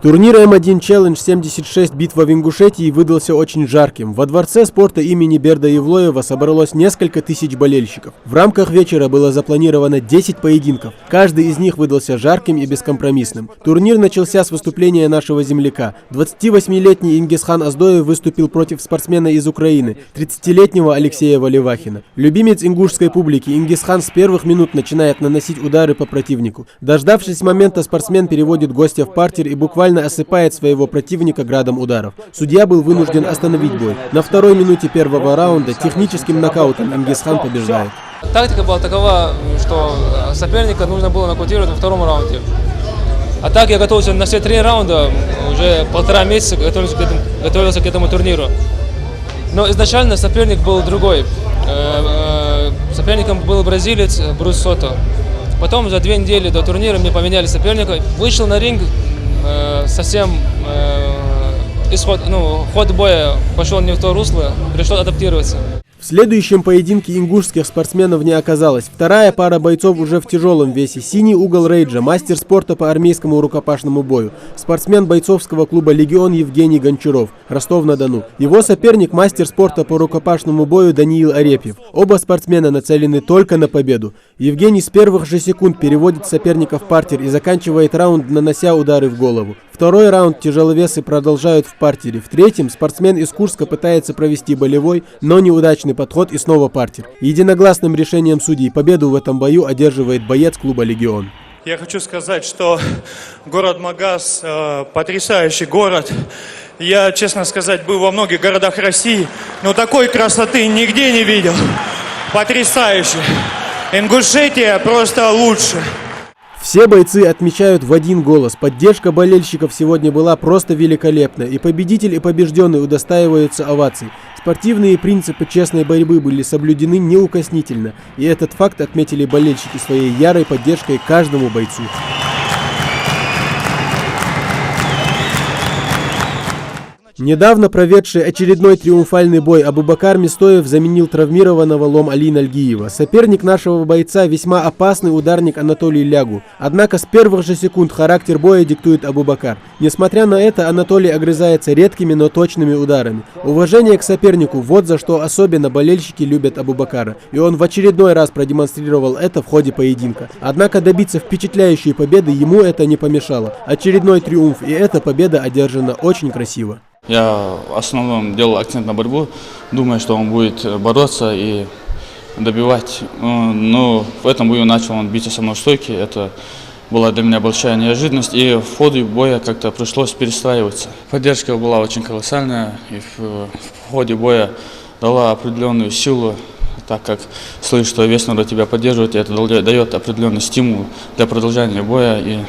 Турнир М1 Challenge 76 «Битва в Ингушетии» выдался очень жарким. Во дворце спорта имени Берда Евлоева собралось несколько тысяч болельщиков. В рамках вечера было запланировано 10 поединков. Каждый из них выдался жарким и бескомпромиссным. Турнир начался с выступления нашего земляка. 28-летний Ингисхан Аздоев выступил против спортсмена из Украины, 30-летнего Алексея Валивахина. Любимец ингушской публики Ингисхан с первых минут начинает наносить удары по противнику. Дождавшись момента, спортсмен переводит гостя в партер и буквально осыпает своего противника градом ударов. Судья был вынужден остановить бой. На второй минуте первого раунда техническим нокаутом Ингисхан побеждает. Тактика была такова, что соперника нужно было нокаутировать во втором раунде. А так я готовился на все 3 раунда, уже 1,5 месяца готовился к этому турниру. Но изначально соперник был другой. Соперником был бразилец Брус Сото. Потом за 2 недели до турнира мне поменяли соперника. Вышел на ринг, совсем ход боя пошел не в то русло, пришлось адаптироваться. В следующем поединке ингушских спортсменов не оказалось. Вторая пара бойцов уже в тяжелом весе. Синий угол рейджа, мастер спорта по армейскому рукопашному бою. Спортсмен бойцовского клуба «Легион» Евгений Гончаров, Ростов-на-Дону. Его соперник мастер спорта по рукопашному бою Даниил Арепьев. Оба спортсмена нацелены только на победу. Евгений с первых же секунд переводит соперника в партер и заканчивает раунд, нанося удары в голову. Второй раунд тяжеловесы продолжают в партере. В третьем спортсмен из Курска пытается провести болевой, но неудачный подход и снова партер. Единогласным решением судей победу в этом бою одерживает боец клуба «Легион». Я хочу сказать, что город Магаз потрясающий город. Я, честно сказать, был во многих городах России, но такой красоты нигде не видел. Потрясающе. Ингушетия просто лучше. Все бойцы отмечают в один голос. Поддержка болельщиков сегодня была просто великолепна. И победитель, и побежденный удостаиваются оваций. Спортивные принципы честной борьбы были соблюдены неукоснительно. И этот факт отметили болельщики своей ярой поддержкой каждому бойцу. Недавно проведший очередной триумфальный бой Абубакар Мистоев заменил травмированного Лом Али Нальгиева. Соперник нашего бойца весьма опасный ударник Анатолий Лягу. Однако с первых же секунд характер боя диктует Абубакар. Несмотря на это, Анатолий огрызается редкими, но точными ударами. Уважение к сопернику – вот за что особенно болельщики любят Абубакара. И он в очередной раз продемонстрировал это в ходе поединка. Однако добиться впечатляющей победы ему это не помешало. Очередной триумф, и эта победа одержана очень красиво. Я в основном делал акцент на борьбу, думая, что он будет бороться и добивать. Но в этом бою начал он биться со мной в стойке. Это была для меня большая неожиданность, и в ходе боя как-то пришлось перестраиваться. Поддержка была очень колоссальная, и в ходе боя дала определенную силу, так как слышишь, что весь народ тебя поддерживает, и это дает определенный стимул для продолжения боя и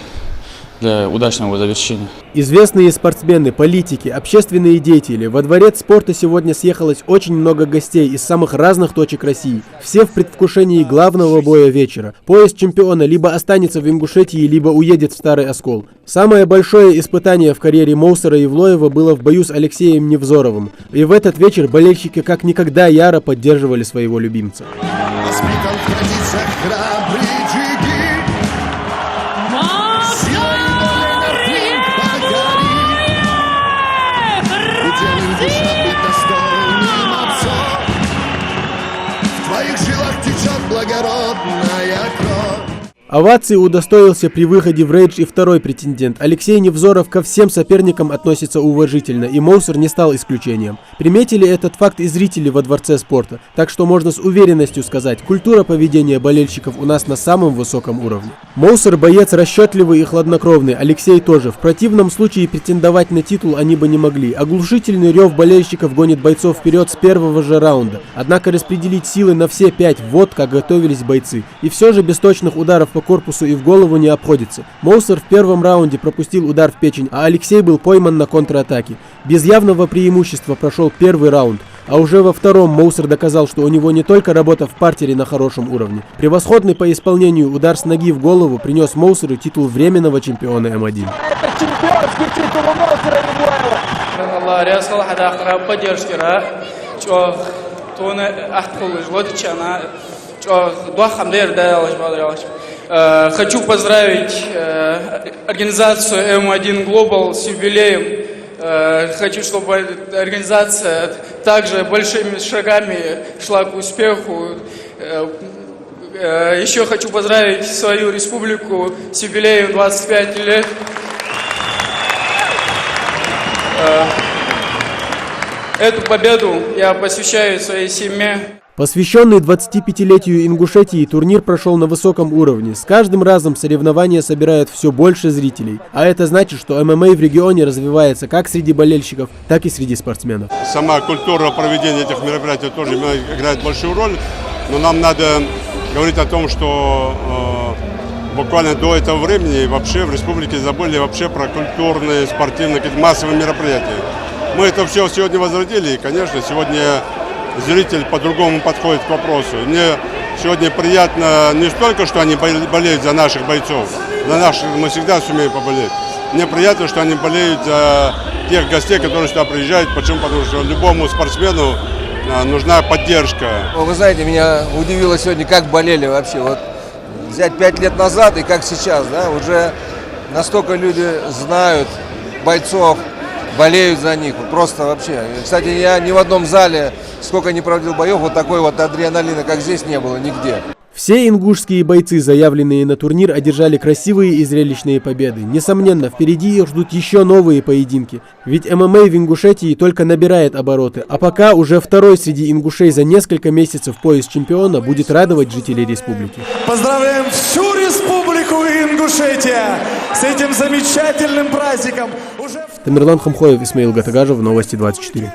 для удачного завершения. Известные спортсмены, политики, общественные деятели. Во дворец спорта сегодня съехалось очень много гостей из самых разных точек России. Все в предвкушении главного боя вечера. Пояс чемпиона либо останется в Ингушетии, либо уедет в Старый Оскол. Самое большое испытание в карьере Моусера Евлоева было в бою с Алексеем Невзоровым. И в этот вечер болельщики как никогда яро поддерживали своего любимца. Овации удостоился при выходе в рейдж и второй претендент. Алексей Невзоров ко всем соперникам относится уважительно, и Моусер не стал исключением. Приметили этот факт и зрители во дворце спорта, так что можно с уверенностью сказать, культура поведения болельщиков у нас на самом высоком уровне. Моусер боец расчетливый и хладнокровный, Алексей тоже. В противном случае претендовать на титул они бы не могли. Оглушительный рев болельщиков гонит бойцов вперед с первого же раунда. Однако распределить силы на все 5, вот как готовились бойцы. И все же без точных ударов по корпусу и в голову не обходится. Моусер в первом раунде пропустил удар в печень, а Алексей был пойман на контратаке. Без явного преимущества прошел первый раунд. А уже во втором Моусер доказал, что у него не только работа в партере на хорошем уровне. Превосходный по исполнению удар с ноги в голову принес Моусеру титул временного чемпиона М1. Хочу поздравить организацию M1 Global с юбилеем. Хочу, чтобы организация также большими шагами шла к успеху. Еще хочу поздравить свою республику с юбилеем 25 лет. Эту победу я посвящаю своей семье. Посвященный 25-летию Ингушетии, турнир прошел на высоком уровне. С каждым разом соревнования собирают все больше зрителей. А это значит, что ММА в регионе развивается как среди болельщиков, так и среди спортсменов. Сама культура проведения этих мероприятий тоже играет большую роль. Но нам надо говорить о том, что буквально до этого времени вообще в республике забыли вообще про культурные, спортивные, массовые мероприятия. Мы это все сегодня возродили, и, конечно, сегодня зритель по-другому подходит к вопросу. Мне сегодня приятно не столько, что они болеют за наших бойцов, мы всегда сумеем поболеть. Мне приятно, что они болеют за тех гостей, которые сюда приезжают. Почему? Потому что любому спортсмену нужна поддержка. Вы знаете, меня удивило сегодня, как болели вообще. Вот взять 5 лет назад и как сейчас, да, уже настолько люди знают бойцов, болеют за них, просто вообще. Кстати, я ни в одном зале, сколько не проводил боев, вот такой вот адреналина, как здесь, не было нигде. Все ингушские бойцы, заявленные на турнир, одержали красивые и зрелищные победы. Несомненно, впереди их ждут еще новые поединки. Ведь ММА в Ингушетии только набирает обороты. А пока уже второй среди ингушей за несколько месяцев пояс чемпиона будет радовать жителей республики. Поздравляем всю республику Ингушетия с этим замечательным праздником. Тамерлан Хамхоев, Исмаил Гатагажев, Новости 24.